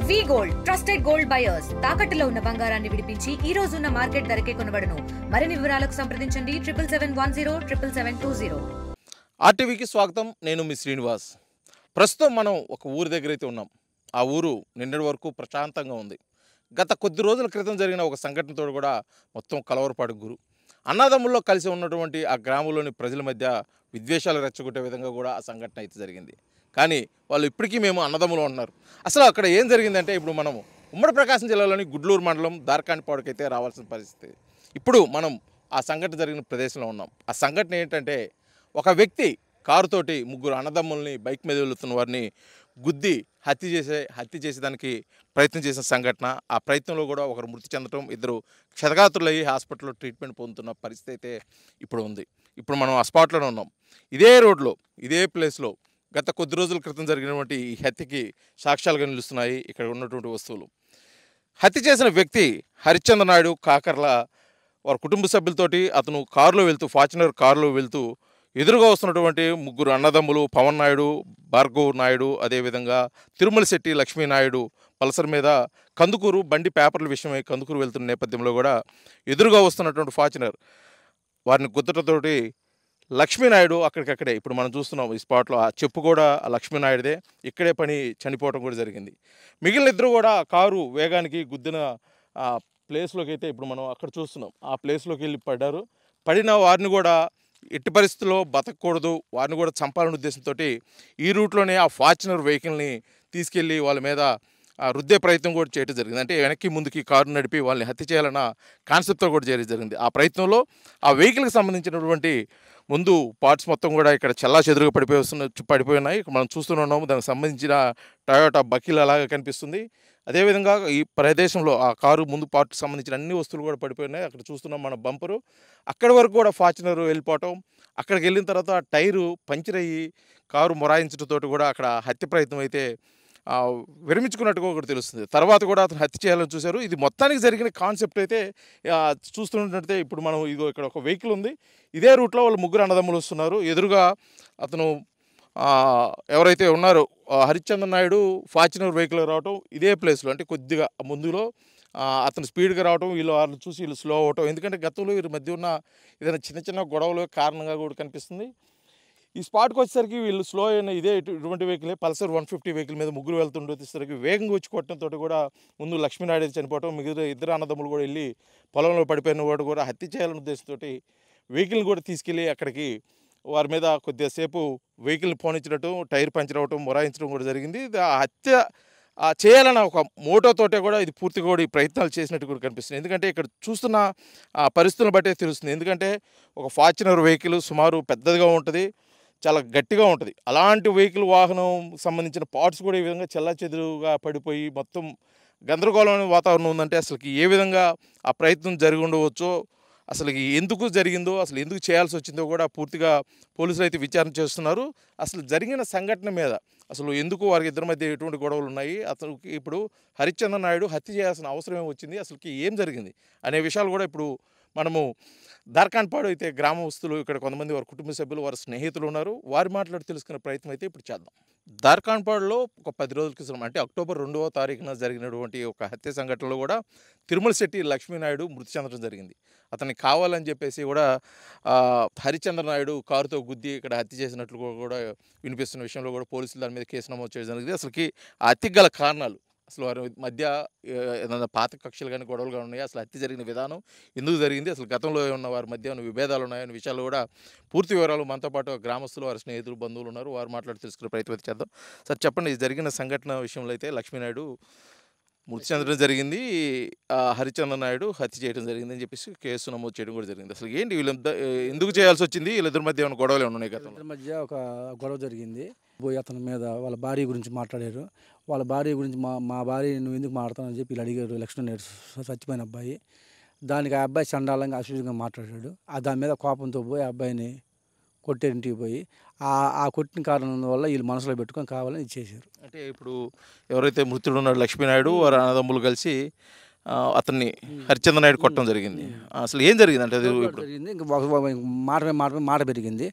వి gold trusted gold buyers తాకట్టులో ఉన్న బంగారాన్ని విడిపించి ఈ రోజు ఉన్న మార్కెట్ ధరకే కొనబడును. మరిన్ని వివరాలకు సంప్రదించండి 7771077720. ఆర్టీవీకి స్వాగతం. నేను మీ శ్రీనివాస్. ప్రస్తుతం మనం ఒక ఊరి దగ్గర అయితే ఉన్నాం. ఆ ఊరు నిన్నటి వరకు ప్రశాంతంగా ఉంది. గత కొద్ది రోజుల క్రితం జరిగిన ఒక సంఘటనతో కూడా మొత్తం కలవరపాటుకు గురు. అన్నదమ్ముల్లో కలిసి ఉన్నటువంటి ఆ గ్రామంలోని ప్రజల మధ్య విద్వేషాలు రెచ్చగొట్టే విధంగా కూడా ఆ సంఘటన అయితే జరిగింది. కానీ వాళ్ళు ఇప్పటికీ మేము అన్నదమ్ములు ఉన్నారు. అసలు అక్కడ ఏం జరిగిందంటే, ఇప్పుడు మనము ఉమ్మడి ప్రకాశం జిల్లాలోని గుడ్లూరు మండలం దార్కానిపాడుకైతే రావాల్సిన పరిస్థితి. ఇప్పుడు మనం ఆ సంఘటన జరిగిన ప్రదేశంలో ఉన్నాం. ఆ సంఘటన ఏంటంటే, ఒక వ్యక్తి కారుతోటి ముగ్గురు అన్నదమ్ముల్ని బైక్ మీద వెళుతున్న వారిని గుద్ది హత్య చేసేదానికి ప్రయత్నం చేసిన సంఘటన. ఆ ప్రయత్నంలో కూడా ఒకరు మృతి చెందడం, ఇద్దరు క్షతగాత్రులయ్యి హాస్పిటల్లో ట్రీట్మెంట్ పొందుతున్న పరిస్థితి అయితే ఇప్పుడు ఉంది. ఇప్పుడు మనం ఆ స్పాట్లోనే ఉన్నాం. ఇదే రోడ్లో, ఇదే ప్లేస్లో గత కొద్ది రోజుల క్రితం జరిగినటువంటి ఈ హత్యకి సాక్ష్యాలుగా నిలుస్తున్నాయి ఇక్కడ ఉన్నటువంటి వస్తువులు. హత్య చేసిన వ్యక్తి హరిశ్చంద్ర నాయుడు కాకర్ల. వారి కుటుంబ సభ్యులతోటి అతను కారులో వెళ్తూ, ఫార్చునర్ కారులో వెళ్తూ ఎదురుగా వస్తున్నటువంటి ముగ్గురు అన్నదమ్ములు పవన్ నాయుడు, భార్గవ్ నాయుడు, అదేవిధంగా తిరుమల శెట్టి లక్ష్మీనాయుడు పల్సర్ మీద కందుకూరు బండి పేపర్ల విషయమై కందుకూరు వెళ్తున్న నేపథ్యంలో కూడా ఎదురుగా వస్తున్నటువంటి ఫార్చునర్ వారిని గుద్దటతోటి లక్ష్మీనాయుడు అక్కడికక్కడే, ఇప్పుడు మనం చూస్తున్నాం ఈ స్పాట్లో, ఆ చెప్పు కూడా ఆ లక్ష్మీనాయుడిదే, ఇక్కడే చనిపోవడం కూడా జరిగింది. మిగిలిన ఇద్దరు కూడా కారు వేగానికి గుద్దిన ప్లేస్లోకి అయితే ఇప్పుడు మనం అక్కడ చూస్తున్నాం. ఆ ప్లేస్లోకి వెళ్ళి పడిన వారిని కూడా ఎట్టి పరిస్థితుల్లో బతకూడదు, వారిని కూడా చంపాలనే ఉద్దేశంతో ఈ రూట్లోనే ఆ ఫార్చునర్ వెహికల్ని తీసుకెళ్ళి వాళ్ళ మీద రుద్దే ప్రయత్నం కూడా చేయడం జరిగింది. అంటే వెనక్కి ముందుకి కారు నడిపి వాళ్ళని హత్య చేయాలన్న కాన్సెప్ట్తో కూడా చేయడం జరిగింది. ఆ ప్రయత్నంలో ఆ వెహికల్కి సంబంధించినటువంటి ముందు పార్ట్స్ మొత్తం కూడా ఇక్కడ చెల్లా చెదురుగా పడిపోయి ఉన్నాయి. మనం చూస్తూనే ఉన్నాము. దానికి సంబంధించిన టయోటా బకీల్ అలాగే కనిపిస్తుంది. అదేవిధంగా ఈ ప్రదేశంలో ఆ కారు ముందు పార్ట్కి సంబంధించిన అన్ని వస్తువులు కూడా పడిపోయినాయి. అక్కడ చూస్తున్నాం మన బంపరు. అక్కడి వరకు కూడా ఫార్చునర్ వెళ్ళిపోవటం, అక్కడికి వెళ్ళిన తర్వాత టైరు పంచర్ అయ్యి కారు మొరాయించడంతో కూడా అక్కడ హత్య ప్రయత్నం అయితే విరమించుకున్నట్టుగా కూడా తెలుస్తుంది. తర్వాత కూడా అతను హత్య చేయాలని చూశారు. ఇది మొత్తానికి జరిగిన కాన్సెప్ట్ అయితే చూస్తున్నట్టయితే ఇప్పుడు మనం ఇక్కడ ఒక వెహికల్ ఉంది. ఇదే రూట్లో వాళ్ళు ముగ్గురు అన్నదమ్ములు వస్తున్నారు. ఎదురుగా అతను ఎవరైతే ఉన్నారో హరిశ్చంద్ర నాయుడు ఫార్చునర్ వెహికల్ రావటం, ఇదే ప్లేస్లో అంటే కొద్దిగా ముందులో అతను స్పీడ్గా రావటం, వాళ్ళని చూసి వీళ్ళు స్లో అవ్వటం. ఎందుకంటే గతంలో వీరి మధ్య ఉన్న ఏదైనా చిన్న చిన్న గొడవలు కారణంగా కూడా కనిపిస్తుంది. ఈ స్పాట్కి వచ్చేసరికి వీళ్ళు స్లో అయిన ఇటువంటి వెహికలే పల్సర్ 150 వెహికల్ మీద ముగ్గురు వెళ్తుండేసరికి వేగంగా వచ్చి కొట్టడంతో కూడా ముందు లక్ష్మీనాయుడు చనిపోవటం, మిగతా ఇద్దరు అన్నదమ్ములు కూడా వెళ్ళి పొలంలో పడిపోయిన వాడు కూడా హత్య చేయాలనే ఉద్దేశంతో వెహికల్ని కూడా తీసుకెళ్ళి అక్కడికి వారి మీద కొద్దిసేపు వెహికల్ని పోనించడం, టైర్ పంచర్ అవ్వటం, మొరాయించడం కూడా జరిగింది. ఆ హత్య చేయాలన్న ఒక మోటోతోటే కూడా ఇది పూర్తిగా కూడా ఈ ప్రయత్నాలు చేసినట్టు కూడా కనిపిస్తుంది. ఎందుకంటే ఇక్కడ చూస్తున్న పరిస్థితులను బట్టే తెలుస్తుంది. ఎందుకంటే ఒక ఫార్చునర్ వెహికల్ సుమారు పెద్దదిగా ఉంటుంది, చాలా గట్టిగా ఉంటుంది. అలాంటి వెహికల్ వాహనం సంబంధించిన పార్ట్స్ కూడా ఈ విధంగా చెల్లాచెదురుగా పడిపోయి మొత్తం గందరగోళమైన వాతావరణం ఉందంటే అసలుకి ఏ విధంగా ఆ ప్రయత్నం జరిగి ఉండవచ్చో, అసలు ఎందుకు జరిగిందో, అసలు ఎందుకు చేయాల్సి వచ్చిందో కూడా పూర్తిగా పోలీసులు అయితే విచారణ చేస్తున్నారు. అసలు జరిగిన సంఘటన మీద అసలు ఎందుకు వారికి ఇద్దరి మధ్య ఎటువంటి గొడవలు ఉన్నాయి, అతనికి ఇప్పుడు హరిశ్చంద్ర నాయుడు హత్య చేయాల్సిన అవసరం ఏమొచ్చింది, అసలుకి ఏం జరిగింది అనే విషయాలు కూడా ఇప్పుడు మనము దార్కానిపాడు అయితే గ్రామస్తులు, ఇక్కడ కొంతమంది వారి కుటుంబ సభ్యులు, వారి స్నేహితులు ఉన్నారు. వారి మాట్లాడి తెలుసుకునే ప్రయత్నం అయితే ఇప్పుడు చేద్దాం. దార్కానిపాడులో ఒక 10 రోజుల క్రితం అంటే అక్టోబర్ 2వ తారీఖున జరిగినటువంటి ఒక హత్య సంఘటనలో కూడా తిరుమల శెట్టి లక్ష్మీనాయుడు మృతి చెందడం జరిగింది. అతన్ని కావాలని చెప్పేసి కూడా హరిశ్చంద్ర నాయుడు కారుతో గుద్ది ఇక్కడ హత్య చేసినట్లు కూడా వినిపిస్తున్న విషయంలో కూడా పోలీసులు దాని మీద కేసు నమోదు చేయడం జరిగింది. అసలుకి ఆ హత్యకు గల కారణాలు, అసలు వారి మధ్య ఏదైనా పాత కక్షలు కానీ గొడవలు కానీ ఉన్నాయి, అసలు హత్య జరిగిన విధానం ఎందుకు జరిగింది, అసలు గతంలో ఉన్న వారి మధ్య ఉన్న విభేదాలు ఉన్నాయనే విషయాలు కూడా పూర్తి వివరాలు మనతో పాటు గ్రామస్తులు, వారి స్నేహితులు, బంధువులు ఉన్నారు. వారు మాట్లాడి తెలుసుకునే ప్రయత్నం చేద్దాం. సార్ చెప్పండి, జరిగిన సంఘటన విషయంలో అయితే లక్ష్మీనాయుడు మృతి చెందడం జరిగింది, హరిశ్చంద్ర నాయుడు హత్య చేయడం జరిగింది అని చెప్పేసి కేసు నమోదు చేయడం కూడా జరిగింది. అసలు ఏంటి ఎందుకు చేయాల్సి వచ్చింది, వీళ్ళిద్దరి మధ్య ఏమైనా గొడవలు ఏమైనా ఉన్నాయి? గతంలో మధ్య ఒక గొడవ జరిగింది. పోయి అతని మీద వాళ్ళ భార్య గురించి మాట్లాడారు. వాళ్ళ భార్య గురించి మా భార్య నువ్వు ఎందుకు మాట్లాడతావు అని చెప్పి వీళ్ళు అడిగారు. లక్ష్మణ్ చచ్చిపోయిన అబ్బాయి. దానికి ఆ అబ్బాయి చండాలంగా అశ్లీలంగా మాట్లాడాడు. దాని మీద కోపంతో పోయి ఆ అబ్బాయిని కొట్టే ఇంటికి పోయి ఆ కొట్టిన కారణం వల్ల వీళ్ళు మనసులో పెట్టుకొని కావాలని ఇచ్చేసారు. అంటే ఇప్పుడు ఎవరైతే మృతుడు ఉన్నాడు లక్ష్మీనాయుడు, వారి అన్నదమ్ములు కలిసి అతన్ని హరిశ్చంద్ర నాయుడు కొట్టడం జరిగింది. అసలు ఏం జరిగింది అంటే అది జరిగింది ఇంకా మాట పెరిగింది.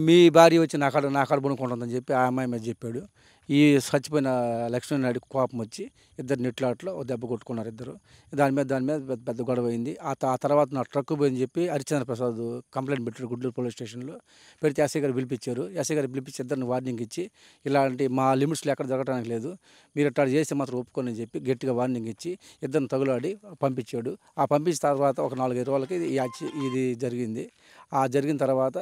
మీ భార్య వచ్చి నా కాడ పడుకుంటుందని చెప్పి ఆ అమ్మాయి మీద చెప్పాడు. ఈ చచ్చిపోయిన లక్ష్మీనాయుడికి కోపం వచ్చి ఇద్దరు నెట్లాట్లో ఒక దెబ్బ కొట్టుకున్నారు ఇద్దరు. దాని మీద పెద్ద గొడవ అయింది. ఆ తర్వాత నా ట్రక్ పోయిందని చెప్పి హరిశ్చంద్ర ప్రసాద్ కంప్లైంట్ పెట్టారు గుంటూరు పోలీస్ స్టేషన్లో. పెడితే ఎస్ఐ గారు పిలిపించారు. ఎస్ఐ గారు పిలిపించి ఇద్దరిని వార్నింగ్ ఇచ్చి ఇలాంటి మా లిమిట్స్లో ఎక్కడ జరగడానికి లేదు, మీరు అట్లా చేస్తే మాత్రం ఒప్పుకొని అని చెప్పి గట్టిగా వార్నింగ్ ఇచ్చి ఇద్దరిని తగులాడి పంపించాడు. ఆ పంపించిన తర్వాత ఒక 4-5 రోజులకి ఇది జరిగింది. ఆ జరిగిన తర్వాత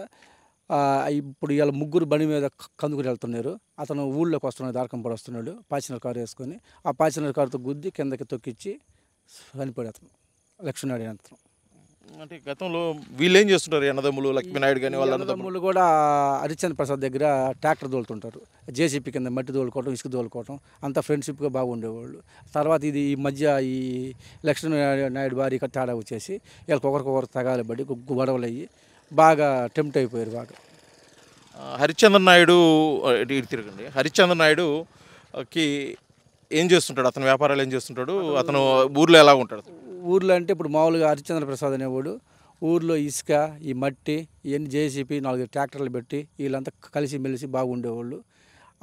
ఇప్పుడు ఇవాళ ముగ్గురు బండి మీద కందుకూరు వెళ్తున్నారు. అతను ఊళ్ళోకి వస్తున్నాడు, దారకంపడి వస్తున్నాడు పాచినర్ కారు వేసుకొని. ఆ పాచినర్ కారుతో గుద్ది కిందకి తొక్కిచ్చి చనిపోయాడు అతను, లక్ష్మీనాయుడు అతను. అంటే గతంలో వీళ్ళు ఏం చేస్తుంటారు అన్నదమ్ములు, లక్ష్మీనాయుడు కానీ వాళ్ళ అన్నదమ్ములు కూడా హరిశ్చంద్ర ప్రసాద్ దగ్గర ట్రాక్టర్ తోలుతుంటారు. జేసీపీ కింద మట్టి తోలుకోవటం, ఇసుక తోలుకోవటం అంతా ఫ్రెండ్షిప్గా బాగుండేవాళ్ళు. తర్వాత ఈ మధ్య ఈ లక్ష్మీనాయుడు భార్య తేడా వచ్చేసి వీళ్ళకి ఒకరికొకరు తగాలి పడి గొడవలు అయ్యి బాగా టెంప్ట్ అయిపోయారు బాగా. హరిశ్చంద్ర నాయుడు ఇటు తిరగండి. హరిశ్చంద్ర నాయుడుకి ఏం చేస్తుంటాడు, అతని వ్యాపారాలు ఏం చేస్తుంటాడు, అతను ఊర్లో ఎలా ఉంటాడు? ఊర్లో అంటే ఇప్పుడు మామూలుగా హరిశ్చంద్ర ప్రసాద్ అనేవాడు ఊర్లో ఇసుక, ఈ మట్టి ఇవన్నీ జేసీపీ 4 ట్రాక్టర్లు పెట్టి వీళ్ళంతా కలిసి మెలిసి బాగుండేవాళ్ళు.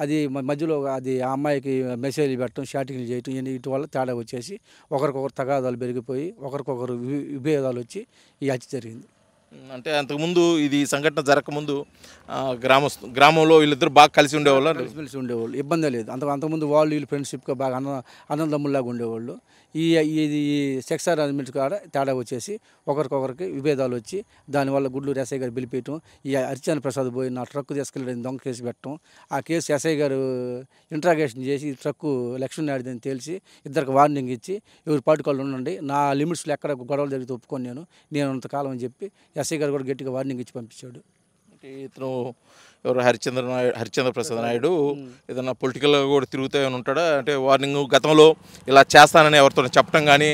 అది మధ్యలో అది ఆ అమ్మాయికి మెసేజ్లు పెట్టడం, షాటింగ్లు చేయటం ఇవన్నీ వీటి వల్ల తేడా వచ్చేసి ఒకరికొకరు తగాదాలు పెరిగిపోయి ఒకరికొకరు విభేదాలు వచ్చి ఈ హత్య జరిగింది. అంటే అంతకుముందు ఇది సంఘటన జరగకముందు గ్రామంలో వీళ్ళిద్దరు బాగా కలిసి ఉండేవాళ్ళు, కలిసి ఉండేవాళ్ళు, ఇబ్బంది లేదు. అంతకుముందు వాళ్ళు వీళ్ళు ఫ్రెండ్షిప్గా బాగా అన్నదమ్ముల్లాగా ఉండేవాళ్ళు. ఇది సెక్స్ అరేంజ్మెంట్స్ కాడ తేడా వచ్చేసి ఒకరికొకరికి విభేదాలు వచ్చి దానివల్ల గుంటూరు ఎస్ఐ గారు పిలిపించడం, ఈ హరిశ్చంద్ర ప్రసాద్ పోయి నా ట్రక్కు తీసుకెళ్ళి దొంగ కేసు పెట్టడం, ఆ కేసు ఎస్ఐ గారు ఇంట్రాగేషన్ చేసి ఈ ట్రక్కు లక్ష్మీనాయుడిని తేల్చి ఇద్దరికి వార్నింగ్ ఇచ్చి ఎవరు పాటుకోళ్ళు ఉండండి, నా లిమిట్స్లో ఎక్కడ గొడవలు జరిగితే ఒప్పుకొని నేను అంతకాలం అని చెప్పి ఎస్ఐ గారు కూడా గట్టిగా వార్నింగ్ ఇచ్చి పంపించాడు. ఇతను ఎవరు హరిశ్చంద్ర ప్రసాద్ నాయుడు ఏదైనా పొలిటికల్గా కూడా తిరుగుతూ ఉంటాడా? అంటే వార్నింగ్ గతంలో ఇలా చేస్తానని ఎవరితో చెప్పడం కానీ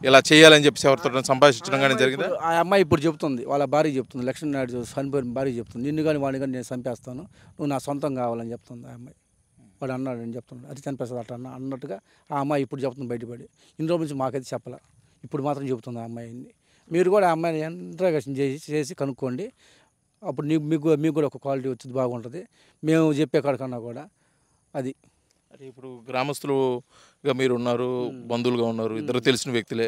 ఇలా చేయాలని చెప్పేసి ఎవరితో సంభాషించడం కానీ జరిగింది. ఆ అమ్మాయి ఇప్పుడు చెప్తుంది, వాళ్ళ భార్య చెప్తుంది, లక్ష్మీనాయుడు చనిపోయిన భార్య చెప్తుంది, నిన్ను కానీ వాడిని కానీ నేను చంపేస్తాను, నువ్వు నా సొంతం కావాలని చెప్తుంది ఆ అమ్మాయి. వాడు అన్నాడు అని చెప్తున్నాడు, హరిశ్చంద్ర ప్రసాద్ అట్లా అన్నట్టుగా ఆ అమ్మాయి ఇప్పుడు చెప్తుంది బయటపడి. ఇన్ని రోజుల నుంచి మాకైతే చెప్పాల, ఇప్పుడు మాత్రం చెబుతుంది ఆ అమ్మాయిని. మీరు కూడా ఆ అమ్మాయిని ఇంట్రాగేషన్ చేసి కనుక్కోండి, అప్పుడు మీకు కూడా ఒక క్వాలిటీ వచ్చింది, బాగుంటుంది మేము చెప్పే కాడికన్నా కూడా. అది అంటే ఇప్పుడు గ్రామస్తులుగా మీరు ఉన్నారు, బంధువులుగా ఉన్నారు, ఇద్దరు తెలిసిన వ్యక్తులే.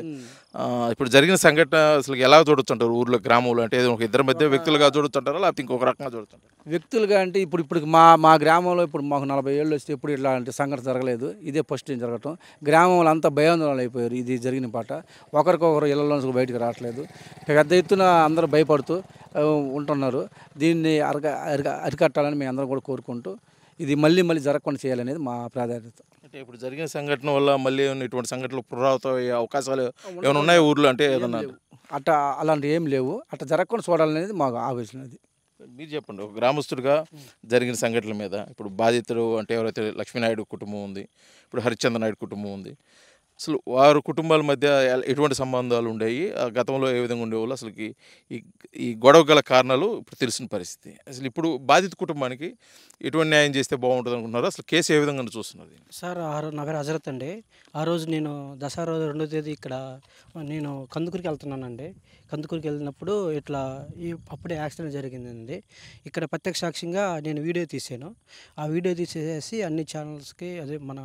ఇప్పుడు జరిగిన సంఘటన అసలు ఎలా చూడొచ్చుంటారు ఊర్లో, గ్రామంలో? అంటే ఒక ఇద్దరి మధ్య వ్యక్తులుగా చూడొచ్చుంటారా, లేకపోతే ఇంకొక రకంగా చూడొచ్చుంటారు? వ్యక్తులుగా అంటే ఇప్పుడు మా గ్రామంలో ఇప్పుడు మాకు 40 ఏళ్ళు వస్తే ఎప్పుడు ఇట్లాంటి సంఘటన జరగలేదు, ఇదే ఫస్ట్ టైం జరగటం. గ్రామంలో అంతా భయాందోళనలు అయిపోయారు ఇది జరిగిన పాట. ఒకరికొకరు ఇళ్లలోంచి బయటకు రావట్లేదు, పెద్ద ఎత్తున అందరూ భయపడుతూ ఉంటున్నారు. దీన్ని అరికట్టాలని మేము అందరం కూడా కోరుకుంటూ ఇది మళ్ళీ జరగకుండా చేయాలనేది మా ప్రాధాన్యత. అంటే ఇప్పుడు జరిగిన సంఘటన వల్ల మళ్ళీ ఇటువంటి సంఘటనలు పునరావృతం అయ్యే అవకాశాలు ఏమైనా ఉన్నాయి ఊర్లో? అంటే ఏదన్నా అట్లా అలాంటివి ఏం లేవు, అట్లా జరగకుండా చూడాలనేది మాకు ఆలోచన. అది మీరు చెప్పండి, ఒక గ్రామస్తుడిగా జరిగిన సంఘటనల మీద. ఇప్పుడు బాధితుడు అంటే ఎవరైతే లక్ష్మీనాయుడు కుటుంబం ఉంది, ఇప్పుడు హరిశ్చంద్ర నాయుడు కుటుంబం ఉంది, అసలు వారి కుటుంబాల మధ్య ఎటువంటి సంబంధాలు ఉండేవి, గతంలో ఏ విధంగా ఉండేవాళ్ళు, అసలుకి ఈ గొడవ గల కారణాలు ఇప్పుడు తెలిసిన పరిస్థితి. అసలు ఇప్పుడు బాధిత కుటుంబానికి ఎటువంటి న్యాయం చేస్తే బాగుంటుంది అనుకుంటున్నారు? అసలు కేసు ఏ విధంగా చూస్తున్నారు? సార్ నా పేరు హజరత్ అండి. ఆ రోజు నేను దసరా రోజు 2వ తేదీ ఇక్కడ నేను కందుకూరికి వెళ్తున్నానండి. కందుకూరికి వెళ్ళినప్పుడు ఇట్లా అప్పుడే యాక్సిడెంట్ జరిగిందండి. ఇక్కడ ప్రత్యక్ష సాక్ష్యంగా నేను వీడియో తీసాను. ఆ వీడియో తీసేసి అన్ని ఛానల్స్కి, అదే మన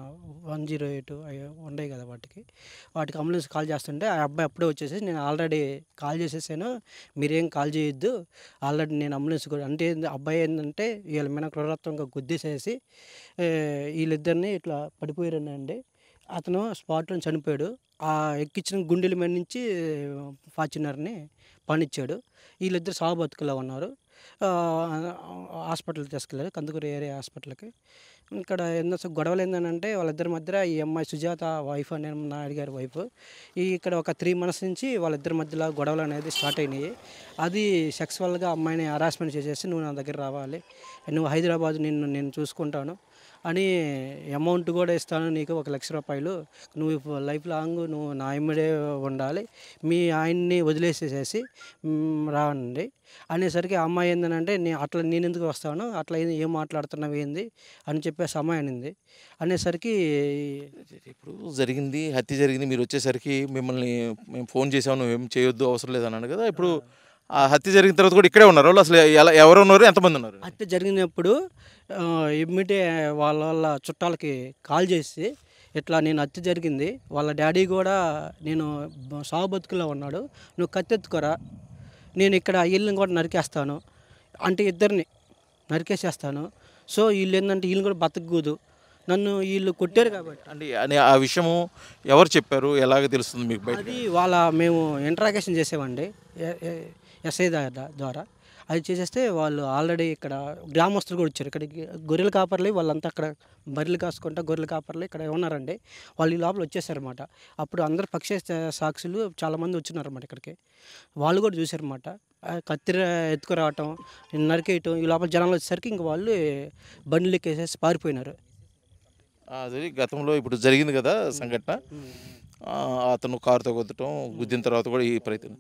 108 ఉన్నాయి కదా వాటికి అంబులెన్స్ కాల్ చేస్తుంటే ఆ అబ్బాయి అప్పుడే వచ్చేసి, నేను ఆల్రెడీ కాల్ చేసేసాను, మీరేం కాల్ చేయొద్దు, ఆల్రెడీ నేను అంబులెన్స్ కూడా అంటే అబ్బాయి ఏంటంటే వీళ్ళ మీద క్రూరత్వంగా గుద్దేసేసి వీళ్ళిద్దరిని ఇట్లా పడిపోయారండి. అతను స్పాట్లో చనిపోయాడు. ఆ ఎక్కించిన గుండెల మీద నుంచి ఫార్చునర్ని పనిచ్చాడు. వీళ్ళిద్దరు సాగు బతుకులా ఉన్నారు. హాస్పిటల్కి తీసుకెళ్ళారు, కందుకూరు ఏరియా హాస్పిటల్కి. ఇక్కడ గొడవలు ఏంటంటే వాళ్ళిద్దరి మధ్య ఈ అమ్మాయి సుజాత వైఫ్ అనే నాయుడు గారి వైఫ్, ఇక్కడ ఒక 3 months నుంచి వాళ్ళిద్దరి మధ్యలో గొడవలు అనేది స్టార్ట్ అయినాయి. అది సెక్సువల్గా అమ్మాయిని హరాస్మెంట్ చేసేసి, నువ్వు నా దగ్గర రావాలి, నువ్వు హైదరాబాద్ నేను చూసుకుంటాను అని అమౌంట్ కూడా ఇస్తాను నీకు, 1,00,000 రూపాయలు, నువ్వు లైఫ్ లాంగ్ నువ్వు నా ఎమ్మడే ఉండాలి, మీ ఆయన్ని వదిలేసేసేసి రానండి అనేసరికి ఆ అమ్మాయి ఏంటంటే నేను ఎందుకు వస్తాను, అట్లా ఏం మాట్లాడుతున్నావు ఏంది అని చెప్పేసి అమ్మాయి అనింది. అనేసరికి ఇప్పుడు హత్య జరిగింది, మీరు వచ్చేసరికి మిమ్మల్ని మేము ఫోన్ చేసాము, నువ్వేం చేయొద్దు అవసరం లేదన్నాను కదా. ఇప్పుడు ఆ హత్య జరిగిన తర్వాత కూడా ఇక్కడే ఉన్నారు వాళ్ళు? అసలు ఎవరు ఉన్నారు, ఎంతమంది ఉన్నారు? హత్య జరిగినప్పుడు ఇమ్మీడియట్ వాళ్ళ చుట్టాలకి కాల్ చేసి ఇట్లా నేను హత్య జరిగింది, వాళ్ళ డాడీ కూడా నేను సాగు బతుకులో ఉన్నాడు, నువ్వు కత్తెత్తుకోరా, నేను ఇక్కడ వీళ్ళని కూడా నరికేస్తాను అంటే ఇద్దరిని నరికేసేస్తాను. సో వీళ్ళు ఏంటంటే వీళ్ళు కూడా బతకూడదు, నన్ను వీళ్ళు కొట్టారు కాబట్టి. అంటే ఆ విషయము ఎవరు చెప్పారు, ఎలాగ తెలుస్తుంది మీకు బయట? అది మేము ఇంట్రాగేషన్ చేసామండి ఎస్ఐ ద్వారా. అది చేసేస్తే వాళ్ళు ఆల్రెడీ ఇక్కడ గ్రామస్తులు కూడా వచ్చారు, ఇక్కడికి గొర్రెల కాపర్లు వాళ్ళంతా అక్కడ బర్రెలు కాసుకుంటా గొర్రెల కాపర్లు ఇక్కడ ఉన్నారండి. వాళ్ళు ఈ లోపల వచ్చేసారన్నమాట. అప్పుడు అందరు పక్ష సాక్షులు చాలామంది వచ్చినారన్నమాట ఇక్కడికి, వాళ్ళు కూడా చూసారన్నమాట. కత్తిర ఎత్తుకురావటం, నరికేయటం, ఈ లోపల జనాలు వచ్చేసరికి ఇంక వాళ్ళు బండ్లు ఎక్కేసేసి పారిపోయినారు. అది గతంలో ఇప్పుడు జరిగింది కదా సంఘటన, అతను కారుతో గుద్దిన తర్వాత కూడా ఈ ప్రయత్నం,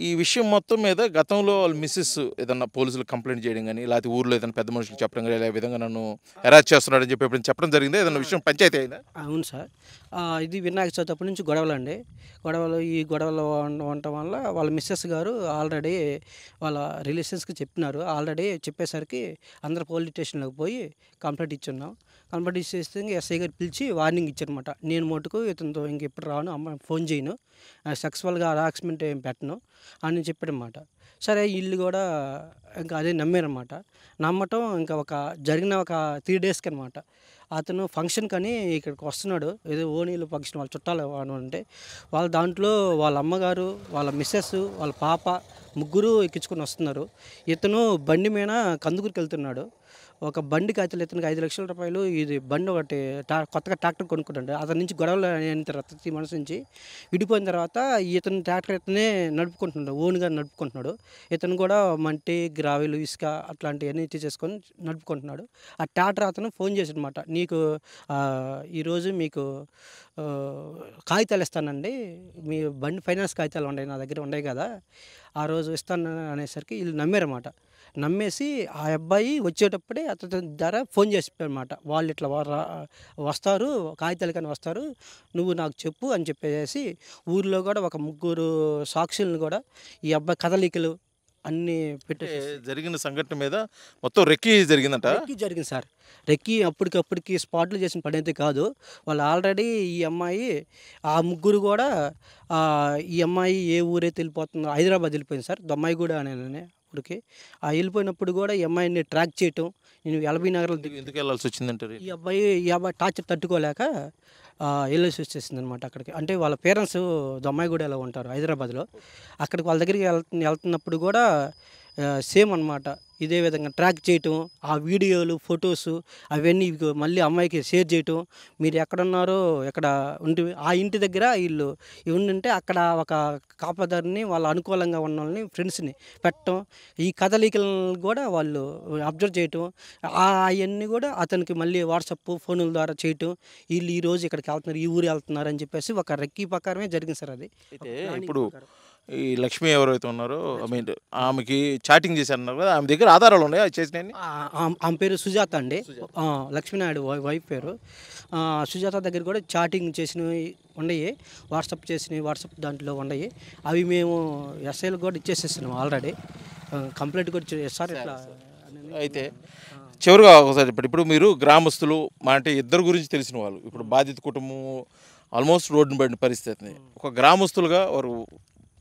ఈ విషయం మొత్తం మీద గతంలో వాళ్ళ మిస్సెస్ ఏదన్నా పోలీసులు కంప్లైంట్ చేయడం కానీ, లేకపోతే ఊర్లో ఏదైనా పెద్ద మనుషులు చెప్పడం కానీ, ఇలా విధంగా నన్ను హెరాస్ చేస్తున్నాడని చెప్పి ఎప్పుడైనా చెప్పడం జరిగిందా? ఏదైనా విషయం పంచాయతీ అయిందా? అవును సార్, ఇది వినాయక చవితి అప్పటి నుంచి గొడవలు అండి. ఈ గొడవలు ఉండటం వల్ల వాళ్ళ మిస్సెస్ గారు ఆల్రెడీ వాళ్ళ రిలేషన్స్కి చెప్పినారు. ఆల్రెడీ చెప్పేసరికి అందరు పోలీస్ స్టేషన్లోకి పోయి కంప్లైంట్ ఇచ్చున్నాం. కంప్లైంట్ ఇచ్చేస్తే ఎస్ఐ గారు పిలిచి వార్నింగ్ ఇచ్చారనమాట. నేను మటుకు ఇతనితో ఇంక ఎప్పుడు రాను, అమ్మ ఫోన్ చేయను, సెక్సువల్గా హరాస్మెంట్ ఏం పెట్టను అని చెప్పాడనమాట. సరే వీళ్ళు కూడా ఇంకా అదే నమ్మారనమాట. నమ్మటం ఇంకా జరిగిన ఒక 3 డేస్కి అనమాట అతను ఫంక్షన్ కానీ ఇక్కడికి వస్తున్నాడు, ఏదో ఓణీలు ఫంక్షన్ వాళ్ళ చుట్టాలు అంటే వాళ్ళ దాంట్లో వాళ్ళ అమ్మగారు, వాళ్ళ మిస్సెస్, వాళ్ళ పాప ముగ్గురు ఎక్కించుకొని వస్తున్నారు. ఇతను బండి మీద కందుకూరికి వెళ్తున్నాడు. ఒక బండికి ఇతనికి 5 లక్షల రూపాయలు ఇది బండి ఒకటి కొత్తగా ట్రాక్టర్ కొనుక్కుంటాడు. అతని నుంచి గొడవలు అయిన తర్వాత ఈ మనసు నుంచి విడిపోయిన తర్వాత ఇతను ట్రాక్టర్ ఇతనే నడుపుకుంటున్నాడు, ఓన్గా నడుపుకుంటున్నాడు. ఇతను కూడా మట్టి, గ్రావెలు, ఇసుక అట్లాంటివన్నీ చేసుకొని నడుపుకుంటున్నాడు. ఆ ట్రాక్టర్ అతను ఫోన్ చేసి అనమాట, నీకు ఈరోజు మీకు కాగితాలు ఇస్తానండి, మీ బండి ఫైనాన్స్ కాగితాలు ఉన్నాయి నా దగ్గర ఉన్నాయి కదా, ఆ రోజు ఇస్తాను అనేసరికి వీళ్ళు నమ్మారన్నమాట. నమ్మేసి ఆ అబ్బాయి వచ్చేటప్పుడే అతని ద్వారా ఫోన్ చేసిపోయారన్నమాట. వాళ్ళు ఇట్లా వస్తారు, కాగితాలు కానీ వస్తారు, నువ్వు నాకు చెప్పు అని చెప్పేసి ఊర్లో కూడా ఒక 3 సాక్షులను కూడా ఈ అబ్బాయి కదలికలు అన్నీ జరిగిన సంఘటన మీద మొత్తం రెక్కి జరిగిందంట. రెక్కి జరిగింది సార్. రెక్కి అప్పటికప్పటికి స్పాట్లు చేసిన పని అయితే కాదు. వాళ్ళు ఆల్రెడీ ఈ అమ్మాయి ఆ 3 కూడా ఈ అమ్మాయి ఏ ఊరైతే వెళ్ళిపోతుందో హైదరాబాద్ వెళ్ళిపోయింది సార్, దొమ్మాయిగూడ అనే అప్పటికి. వెళ్ళిపోయినప్పుడు కూడా ఈ అమ్మాయిని ట్రాక్ చేయటం, నేను ఎల్బీ నగర్లో ఎందుకు వెళ్ళాల్సి వచ్చిందంటారు? ఈ అబ్బాయి టార్చర్ తట్టుకోలేక వెళ్ళేసి వచ్చేసింది అనమాట అక్కడికి. అంటే వాళ్ళ పేరెంట్స్ దొమ్మాయిగూడలో ఉంటారు హైదరాబాద్లో. అక్కడికి వాళ్ళ దగ్గరికి వెళ్తున్నప్పుడు కూడా సేమ్ అనమాట ఇదే విధంగా ట్రాక్ చేయటం, ఆ వీడియోలు, ఫొటోస్ అవన్నీ మళ్ళీ అమ్మాయికి షేర్ చేయటం. మీరు ఎక్కడున్నారో ఎక్కడ ఆ ఇంటి దగ్గర వీళ్ళు ఉండింటే అక్కడ ఒక కాపదారిని వాళ్ళ అనుకూలంగా ఉన్న వాళ్ళని ఫ్రెండ్స్ని పెట్టడం, ఈ కదలికలను కూడా వాళ్ళు అబ్జర్వ్ చేయటం, అవన్నీ కూడా అతనికి మళ్ళీ వాట్సాప్ ఫోన్ల ద్వారా చేయటం, వీళ్ళు ఈరోజు ఇక్కడికి వెళ్తున్నారు, ఈ ఊరు వెళ్తున్నారు అని చెప్పేసి ఒక రెక్కి ప్రకారమే జరిగింది సార్. అది అయితే ఇప్పుడు ఈ లక్ష్మి ఎవరైతే ఉన్నారో ఆమెకి చాటింగ్ చేశారన్నారు కదా, ఆమె దగ్గర ఆధారాలు ఉన్నాయి అది చేసిన? ఆమె పేరు సుజాత అండి, లక్ష్మీనాయుడు వైఫ్ పేరు. సుజాత దగ్గర కూడా చాటింగ్ చేసినవి ఉన్నాయి, వాట్సాప్ చేసినవి వాట్సాప్ దాంట్లో ఉన్నాయి. అవి మేము ఎస్ఐలకు కూడా ఇచ్చేసేస్తున్నాం ఆల్రెడీ, కంప్లైంట్ కూడా సార్ ఇట్లా. అయితే చివరిగా ఒకసారి ఇప్పుడు మీరు గ్రామస్తులు అంటే ఇద్దరు గురించి తెలిసిన వాళ్ళు, ఇప్పుడు బాధిత కుటుంబం ఆల్మోస్ట్ రోడ్డును పడిన పరిస్థితిని ఒక గ్రామస్తులుగా వారు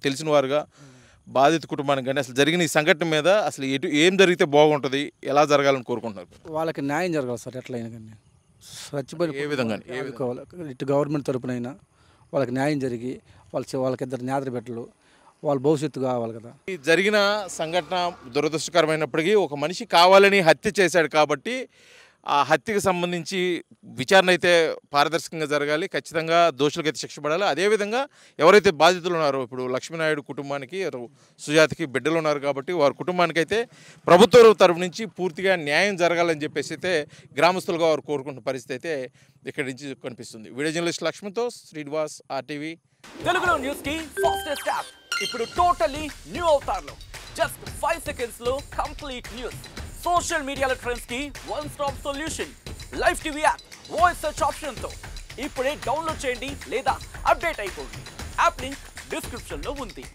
తెలిసిన వారుగా బాధిత కుటుంబానికి కానీ అసలు జరిగిన ఈ సంఘటన మీద అసలు ఏం జరిగితే బాగుంటుంది, ఎలా జరగాలని కోరుకుంటున్నారు? వాళ్ళకి న్యాయం జరగాలి సార్, ఎట్లయినా కానీ చచ్చిపోయి ఏ విధంగా ఇటు గవర్నమెంట్ తరపునైనా వాళ్ళకి న్యాయం జరిగి వాళ్ళకి ఇద్దరు జ్ఞాత బిడ్డలు, వాళ్ళ భవిష్యత్తు కావాలి కదా. ఈ జరిగిన సంఘటన దురదృష్టకరమైనప్పటికీ ఒక మనిషి కావాలని హత్య చేశాడు కాబట్టి ఆ హత్యకు సంబంధించి విచారణ అయితే పారదర్శకంగా జరగాలి, ఖచ్చితంగా దోషులకైతే శిక్ష పడాలి. అదేవిధంగా ఎవరైతే బాధితులు ఉన్నారో ఇప్పుడు లక్ష్మీనాయుడు కుటుంబానికి, సుజాతకి బిడ్డలు ఉన్నారు కాబట్టి వారి కుటుంబానికి అయితే ప్రభుత్వం తరఫు నుంచి పూర్తిగా న్యాయం జరగాలని చెప్పేసి అయితే గ్రామస్తులుగా వారు కోరుకుంటున్న పరిస్థితి అయితే ఇక్కడి నుంచి కనిపిస్తుంది. వీడియో జర్నలిస్ట్ లక్ష్మణ్తో శ్రీనివాస్, RTV. తెలుగులో న్యూస్ కి ఫాస్టెస్ట్ యాప్ ఇప్పుడు టోటల్లీ న్యూ అవతార్లో జస్ట్ 5 సెకండ్స్ లో కంప్లీట్ న్యూస్. సోషల్ మీడియాలో ట్రెండ్స్ కి one stop solution. Live TV app voice search option తో ఇప్పుడే డౌన్లోడ్ చేయండి లేదా అప్డేట్ అయిపోండి. యాప్ లింక్ డిస్క్రిప్షన్ లో ఉంది.